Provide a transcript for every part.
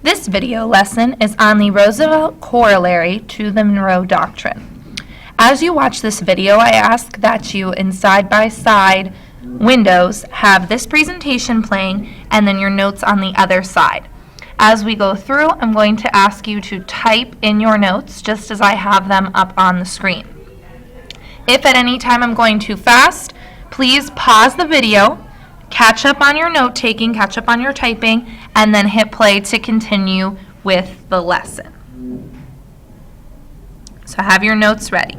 This video lesson is on the Roosevelt Corollary to the Monroe Doctrine. As you watch this video, I ask that you, in side-by-side windows, have this presentation playing and then your notes on the other side. As we go through, I'm going to ask you to type in your notes just as I have them up on the screen. If at any time I'm going too fast, please pause the video, catch up on your note-taking, catch up on your typing, and then hit play to continue with the lesson. So have your notes ready.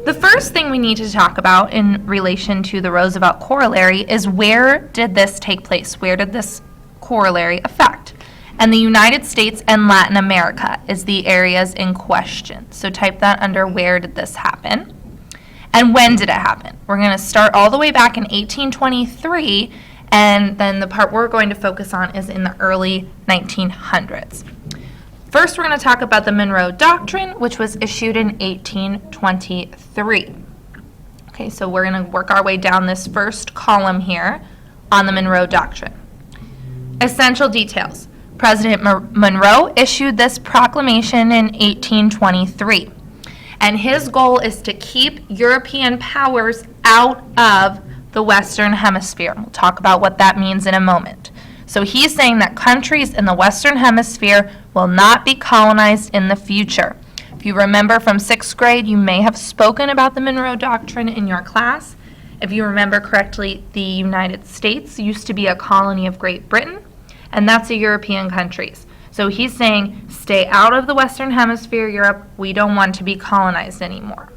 The first thing we need to talk about in relation to the Roosevelt Corollary is where did this take place? Where did this corollary affect? And the United States and Latin America is the areas in question. So type that under where did this happen? And when did it happen? We're going to start all the way back in 1823, and then the part we're going to focus on is in the early 1900s. First, we're going to talk about the Monroe Doctrine, which was issued in 1823. Okay, so we're going to work our way down this first column here on the Monroe Doctrine. Essential details. President Monroe issued this proclamation in 1823. And his goal is to keep European powers out of the Western Hemisphere. We'll talk about what that means in a moment. So he's saying that countries in the Western Hemisphere will not be colonized in the future. If you remember from 6th grade, you may have spoken about the Monroe Doctrine in your class. If you remember correctly, the United States used to be a colony of Great Britain, and that's a European countries. So he's saying, stay out of the Western Hemisphere, Europe. We don't want to be colonized anymore.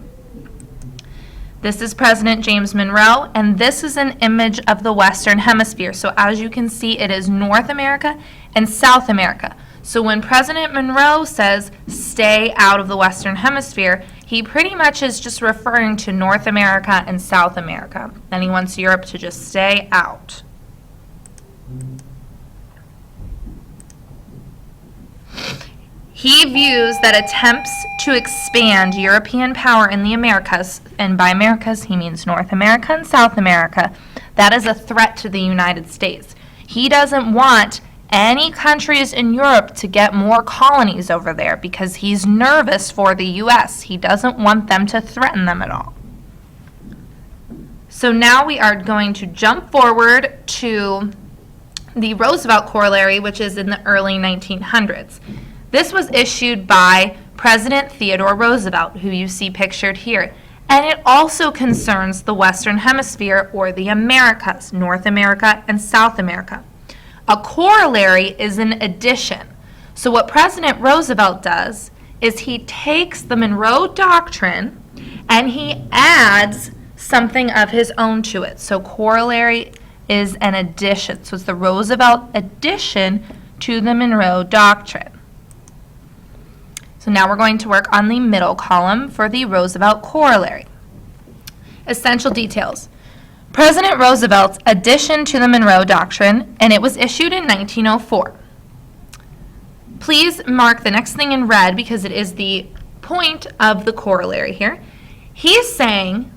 This is President James Monroe, and this is an image of the Western Hemisphere. So as you can see, it is North America and South America. So when President Monroe says, stay out of the Western Hemisphere, he pretty much is just referring to North America and South America. And he wants Europe to just stay out. He views that attempts to expand European power in the Americas, and by Americas he means North America and South America, that is a threat to the United States. He doesn't want any countries in Europe to get more colonies over there because he's nervous for the U.S. He doesn't want them to threaten them at all. So now we are going to jump forward to the Roosevelt Corollary, which is in the early 1900s. This was issued by President Theodore Roosevelt, who you see pictured here. And it also concerns the Western Hemisphere, or the Americas, North America and South America. A corollary is an addition. So what President Roosevelt does is he takes the Monroe Doctrine and he adds something of his own to it. So corollary is an addition. So it's the Roosevelt addition to the Monroe Doctrine. So now we're going to work on the middle column for the Roosevelt Corollary. Essential details. President Roosevelt's addition to the Monroe Doctrine, and it was issued in 1904. Please mark the next thing in red because it is the point of the corollary here. He is saying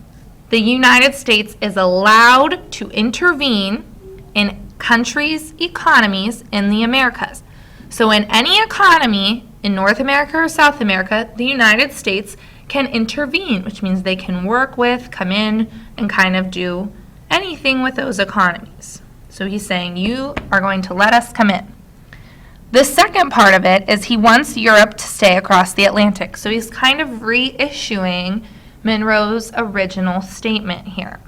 the United States is allowed to intervene in countries' economies in the Americas. So in any economy in North America or South America, the United States can intervene, which means they can work with, come in, and kind of do anything with those economies. So he's saying, you are going to let us come in. The second part of it is he wants Europe to stay across the Atlantic. So he's kind of reissuing Monroe's original statement here.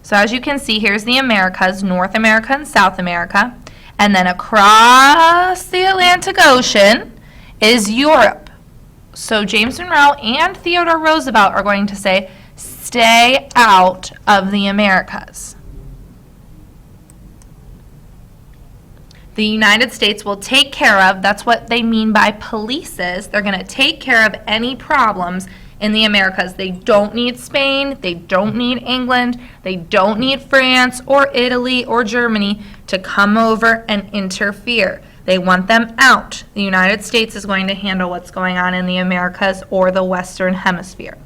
So as you can see, here's the Americas, North America and South America. And then across the Atlantic Ocean is Europe. So James Monroe and Theodore Roosevelt are going to say, stay out of the Americas. The United States will take care of, that's what they mean by polices, they're going to take care of any problems in the Americas. They don't need Spain, they don't need England, they don't need France or Italy or Germany to come over and interfere. They want them out. The United States is going to handle what's going on in the Americas or the Western Hemisphere.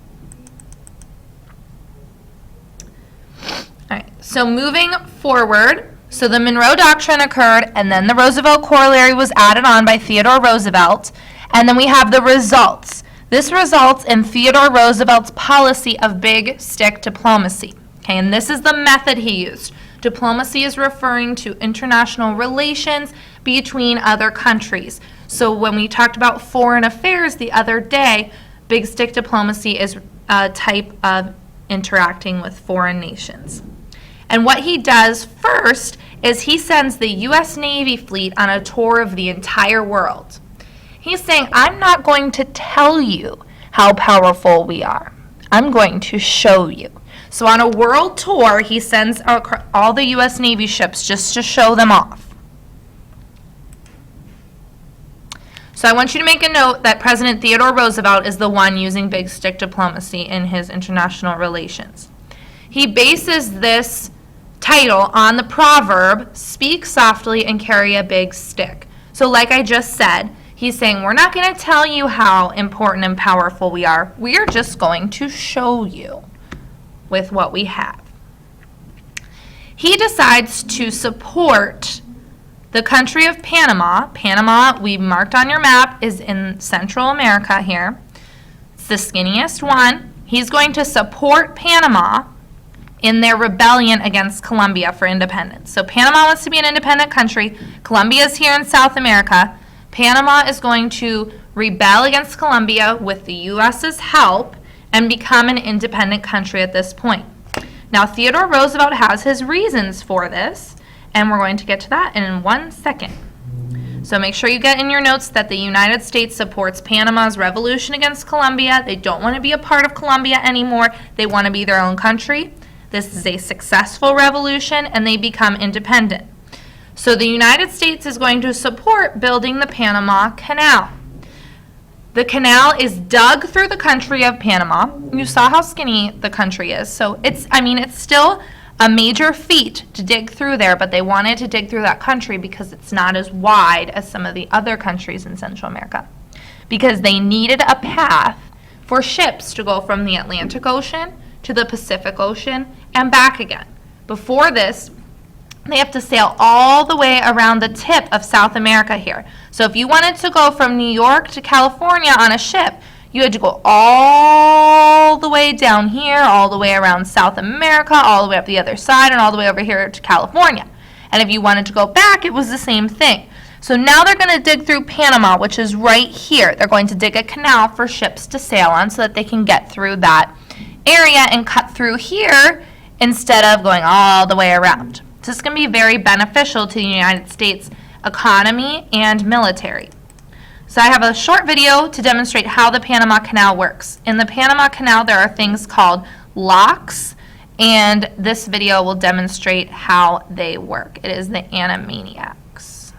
All right, so moving forward, So the Monroe Doctrine occurred, and then the Roosevelt Corollary was added on by Theodore Roosevelt, and then we have the results. This results in Theodore Roosevelt's policy of big stick diplomacy. Okay, and this is the method he used. Diplomacy is referring to international relations between other countries. So when we talked about foreign affairs the other day, big stick diplomacy is a type of interacting with foreign nations. And what he does first is he sends the U.S. Navy fleet on a tour of the entire world. He's saying, I'm not going to tell you how powerful we are. I'm going to show you. So on a world tour, he sends all the U.S. Navy ships just to show them off. So I want you to make a note that President Theodore Roosevelt is the one using big stick diplomacy in his international relations. He bases this title on the proverb, speak softly and carry a big stick. So like I just said, he's saying we're not going to tell you how important and powerful we are. We are just going to show you with what we have. He decides to support the country of Panama. Panama, we marked on your map, is in Central America here. It's the skinniest one. He's going to support Panama in their rebellion against Colombia for independence. So Panama wants to be an independent country. Colombia is here in South America. Panama is going to rebel against Colombia with the U.S.'s help and become an independent country at this point. Now, Theodore Roosevelt has his reasons for this, and we're going to get to that in 1 second. So make sure you get in your notes that the United States supports Panama's revolution against Colombia. They don't want to be a part of Colombia anymore. They want to be their own country. This is a successful revolution, and they become independent. So the United States is going to support building the Panama Canal. The canal is dug through the country of Panama. You saw how skinny the country is. So it's still a major feat to dig through there, but they wanted to dig through that country because it's not as wide as some of the other countries in Central America. Because they needed a path for ships to go from the Atlantic Ocean to the Pacific Ocean and back again. Before this, they have to sail all the way around the tip of South America here. So if you wanted to go from New York to California on a ship, you had to go all the way down here, all the way around South America, all the way up the other side, and all the way over here to California. And if you wanted to go back, it was the same thing. So now they're going to dig through Panama, which is right here. They're going to dig a canal for ships to sail on so that they can get through that area and cut through here instead of going all the way around. So this is going to be very beneficial to the United States economy and military. So I have a short video to demonstrate how the Panama Canal works. In the Panama Canal, there are things called locks, and this video will demonstrate how they work. It is the Animaniacs.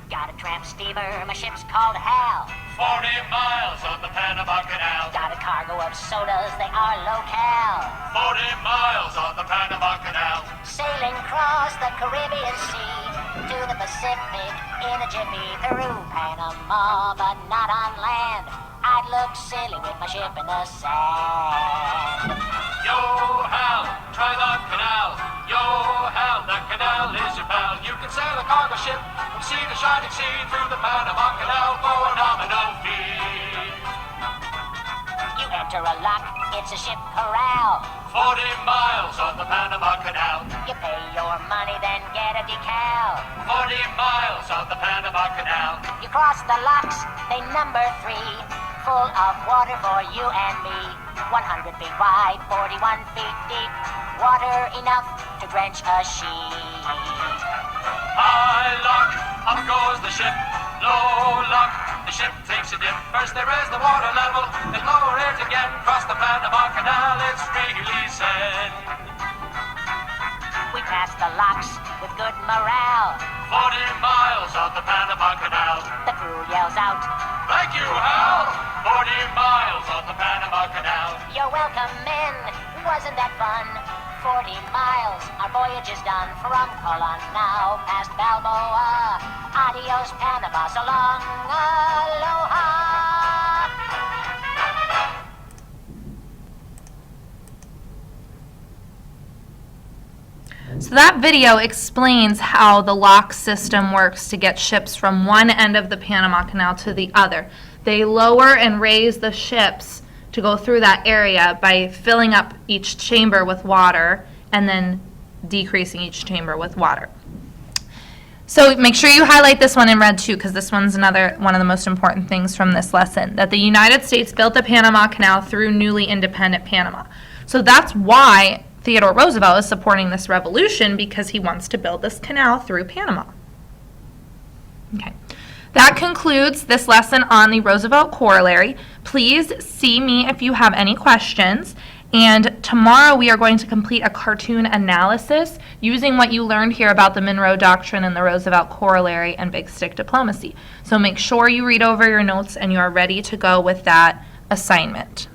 Got a tramp steamer, my ship's called Hal. 40 miles on the Panama Canal. Got a cargo of sodas, they are local. 40 miles on the Panama Canal. Sailing across the Caribbean Sea to the Pacific in a jiffy through Panama, but not on land. I'd look silly with my ship in the sand. Yo, Hal, try the canal. Yo, Hal, the canal is your pal. You can sail a cargo ship from sea to shining sea through the Panama Canal for a nominal fee. You enter a lock, it's a ship corral. 40 miles on the Panama Canal. You pay your money, then get a decal. 40 miles on the Panama Canal. You cross the locks, they number 3, full of water for you and me. 100 feet wide, 41 feet deep, water enough to drench a sheet. High lock, up goes the ship. Low lock, the ship takes a dip. First they raise the water level, then lower it again. Cross the Panama Canal, it's really said. We pass the locks with good morale. 40 miles on the Panama Canal. The crew yells out, Thank you, Hal. 40 miles on the Panama Canal. you're welcome in, wasn't that fun? 40 miles, our voyage is done. From Colon now, past Balboa. Adios, Panama, so long, aloha. So that video explains how the lock system works to get ships from one end of the Panama Canal to the other. They lower and raise the ships to go through that area by filling up each chamber with water and then decreasing each chamber with water. So make sure you highlight this one in red too, because this one's another one of the most important things from this lesson, that the United States built the Panama Canal through newly independent Panama. So that's why Theodore Roosevelt is supporting this revolution, because he wants to build this canal through Panama. Okay. That concludes this lesson on the Roosevelt Corollary. Please see me if you have any questions. And tomorrow we are going to complete a cartoon analysis using what you learned here about the Monroe Doctrine and the Roosevelt Corollary and Big Stick Diplomacy. So make sure you read over your notes and you are ready to go with that assignment.